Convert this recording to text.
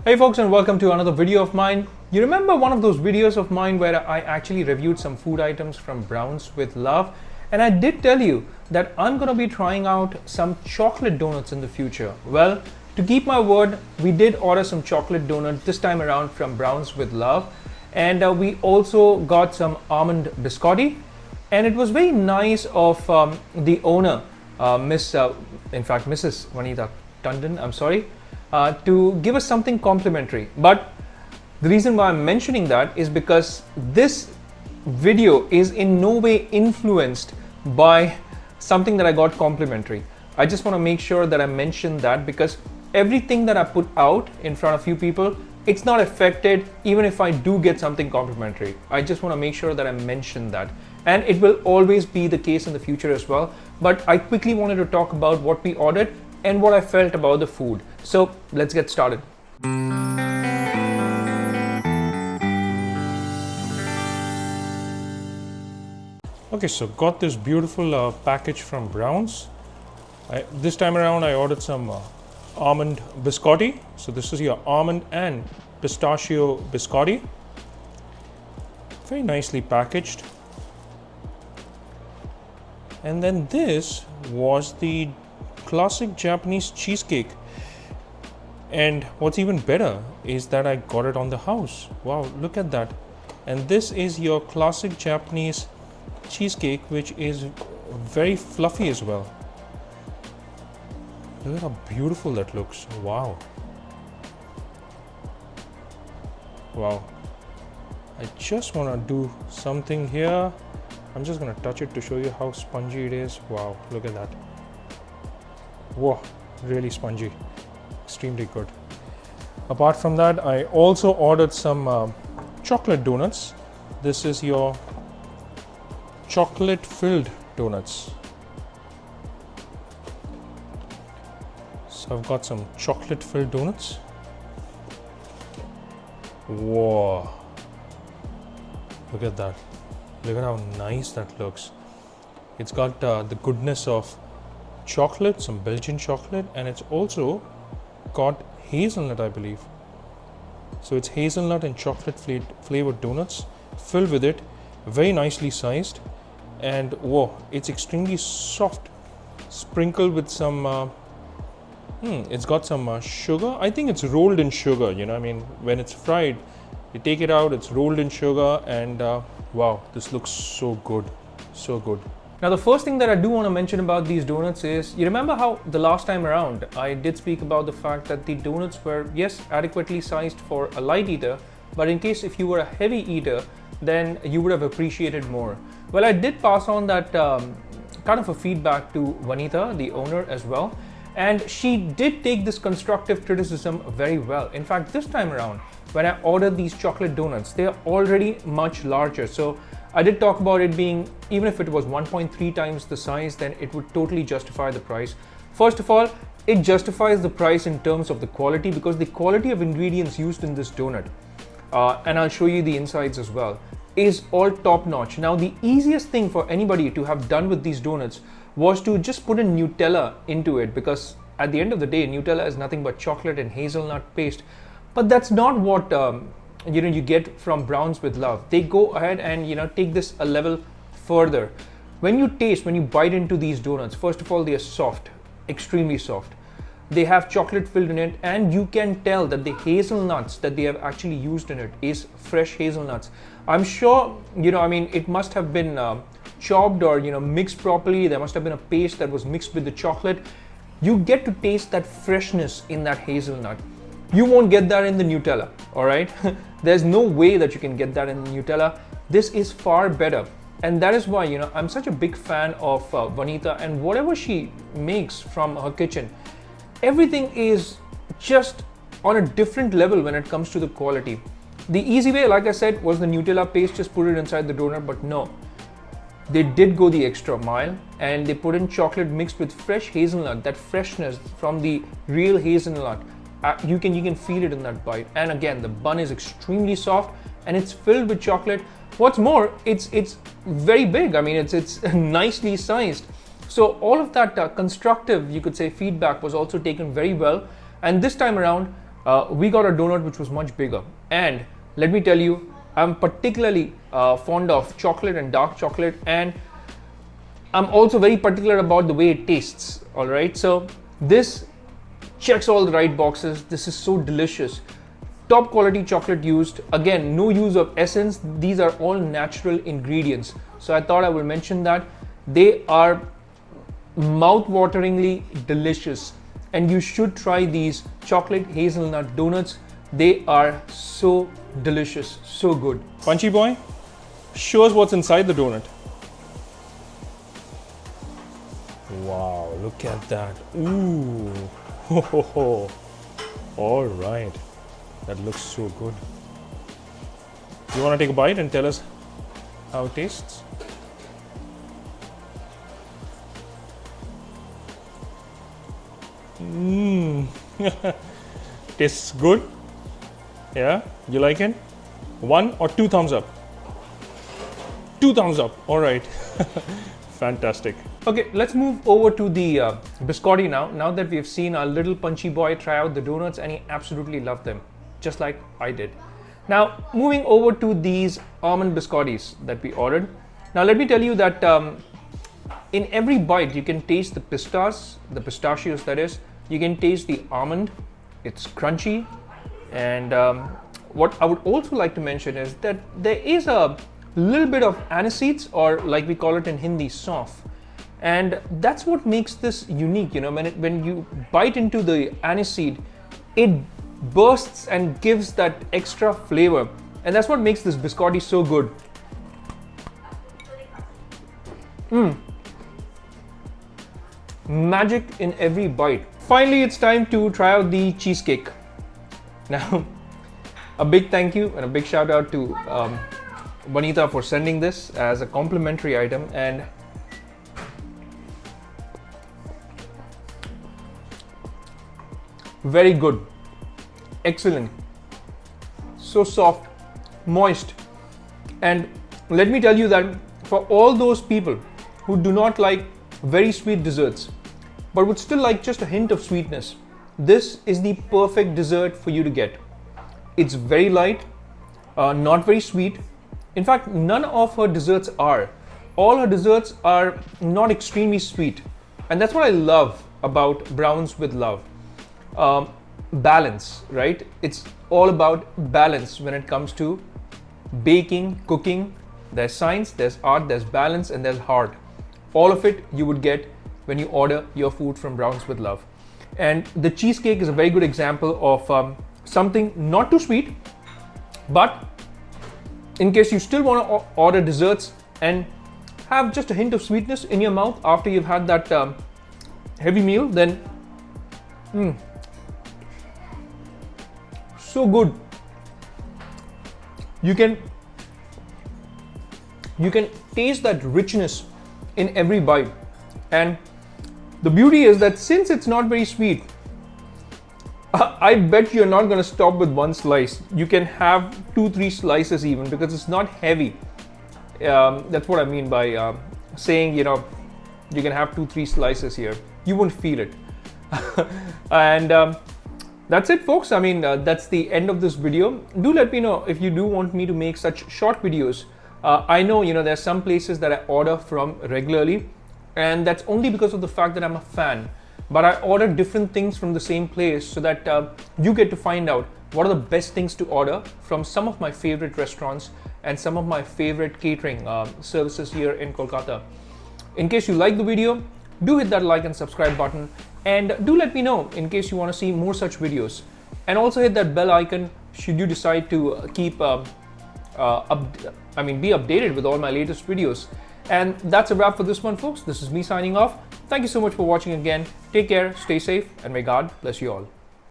Hey folks, and welcome to another video of mine. You remember one of those videos of mine where I actually reviewed some food items from Browns with Love, and I did tell you that I'm going to be trying out some chocolate donuts in the future. Well, to keep my word, we did order some chocolate donuts this time around from Browns with Love, and we also got some almond biscotti, and it was very nice of the owner, Mrs. Vanita Tandon, I'm sorry, to give us something complimentary. But the reason why I'm mentioning that is because this video is in no way influenced by something that I got complimentary. I just want to make sure that I mention that because everything that I put out in front of few people, it's not affected even if I do get something complimentary. I just want to make sure that I mention that. And it will always be the case in the future as well. But I quickly wanted to talk about what we ordered and what I felt about the food. So let's get started. Okay, so got this beautiful package from Browns. This time around I ordered some almond biscotti. So this is your almond and pistachio biscotti. Very nicely packaged. And then this was the classic Japanese cheesecake. And what's even better is that I got it on the house. Wow, look at that. And this is your classic Japanese cheesecake, which is very fluffy as well. Look at how beautiful that looks. Wow. Wow. I just want to do something here. I'm just going to touch it to show you how spongy it is. Wow, look at that. Whoa, really spongy. Extremely good. Apart from that, I also ordered some chocolate donuts. This is your chocolate filled donuts. So I've got some chocolate filled donuts. Whoa, look at that. Look at how nice that looks. It's got the goodness of chocolate, some Belgian chocolate, and it's also got hazelnut, I believe. So it's hazelnut and chocolate flavored donuts filled with it, very nicely sized, and whoa, it's extremely soft, sprinkled with some it's got some sugar. I think it's rolled in sugar, I mean, when it's fried, you take it out, it's rolled in sugar, and wow, this looks so good, so good. Now, the first thing that I do want to mention about these donuts is, you remember how the last time around I did speak about the fact that the donuts were, yes, adequately sized for a light eater, but in case if you were a heavy eater, then you would have appreciated more. Well, I did pass on that kind of a feedback to Vanita, the owner, as well, and she did take this constructive criticism very well. In fact, this time around, when I ordered these chocolate donuts, they are already much larger. So I did talk about it being, even if it was 1.3 times the size, then it would totally justify the price. First of all, it justifies the price in terms of the quality, because the quality of ingredients used in this donut, and I'll show you the insides as well, is all top notch. Now, the easiest thing for anybody to have done with these donuts was to just put in Nutella into it, because at the end of the day, Nutella is nothing but chocolate and hazelnut paste. But that's not what you get from Browns with Love. They go ahead and take this a level further. When you bite into these donuts, first of all, they are soft, extremely soft. They have chocolate filled in it, and you can tell that the hazelnuts that they have actually used in it is fresh hazelnuts. I'm sure, it must have been chopped or mixed properly. There must have been a paste that was mixed with the chocolate. You get to taste that freshness in that hazelnut. You won't get that in the Nutella, all right? There's no way that you can get that in the Nutella. This is far better. And that is why, I'm such a big fan of Vanita, and whatever she makes from her kitchen, everything is just on a different level when it comes to the quality. The easy way, like I said, was the Nutella paste, just put it inside the donut, but no. They did go the extra mile, and they put in chocolate mixed with fresh hazelnut, that freshness from the real hazelnut. You can feel it in that bite. And again, the bun is extremely soft and it's filled with chocolate. What's more, it's very big. I mean, it's nicely sized. So all of that constructive, you could say, feedback was also taken very well. And this time around, we got a donut which was much bigger. And let me tell you, I'm particularly fond of chocolate and dark chocolate, and I'm also very particular about the way it tastes. All right, so this checks all the right boxes. This is so delicious. Top quality chocolate used. Again, no use of essence. These are all natural ingredients. So I thought I will mention that. They are mouth-wateringly delicious, and you should try these chocolate hazelnut donuts. They are so delicious, so good. Punchy boy, show us what's inside the donut. Wow, look at that. Ooh. Ho, ho, ho. All right. That looks so good. You want to take a bite and tell us how it tastes? Mmm. Tastes good. Yeah, you like it? 1 or 2 thumbs up? 2 thumbs up. All right. Fantastic. Okay, let's move over to the biscotti now. Now that we've seen our little punchy boy try out the donuts, and he absolutely loved them, just like I did. Now, moving over to these almond biscottis that we ordered. Now, let me tell you that in every bite, you can taste the pistachios that is. You can taste the almond. It's crunchy. And what I would also like to mention is that there is a little bit of aniseeds, or like we call it in Hindi, saunf. And that's what makes this unique. You know, when you bite into the aniseed, it bursts and gives that extra flavor. And that's what makes this biscotti so good. Magic in every bite. Finally, it's time to try out the cheesecake. Now, a big thank you and a big shout out to Vanita for sending this as a complimentary item. And very good, excellent, so soft, moist. And let me tell you that for all those people who do not like very sweet desserts but would still like just a hint of sweetness, this is the perfect dessert for you to get. It's very light, not very sweet. In fact, none of her desserts are. All her desserts are not extremely sweet, and that's what I love about Browns with Love. Balance, right? It's all about balance when it comes to baking, cooking. There's science, there's art, there's balance, and there's heart. All of it you would get when you order your food from Browns with Love. And the cheesecake is a very good example of something not too sweet, but in case you still want to order desserts and have just a hint of sweetness in your mouth after you've had that heavy meal, then so good. You can taste that richness in every bite. And the beauty is that since it's not very sweet, I bet you're not going to stop with one slice. You can have 2-3 slices even, because it's not heavy. That's what I mean by saying, you know, you can have 2-3 slices here. You won't feel it. And that's it, folks. I mean, that's the end of this video. Do let me know if you do want me to make such short videos. I know, you know, there's some places that I order from regularly, and that's only because of the fact that I'm a fan. But I order different things from the same place so that you get to find out what are the best things to order from some of my favorite restaurants and some of my favorite catering services here in Kolkata. In case you like the video, do hit that like and subscribe button, and do let me know in case you want to see more such videos. And also hit that bell icon should you decide to keep be updated with all my latest videos. And that's a wrap for this one, folks. This is me signing off. Thank you so much for watching again. Take care, stay safe, and may God bless you all.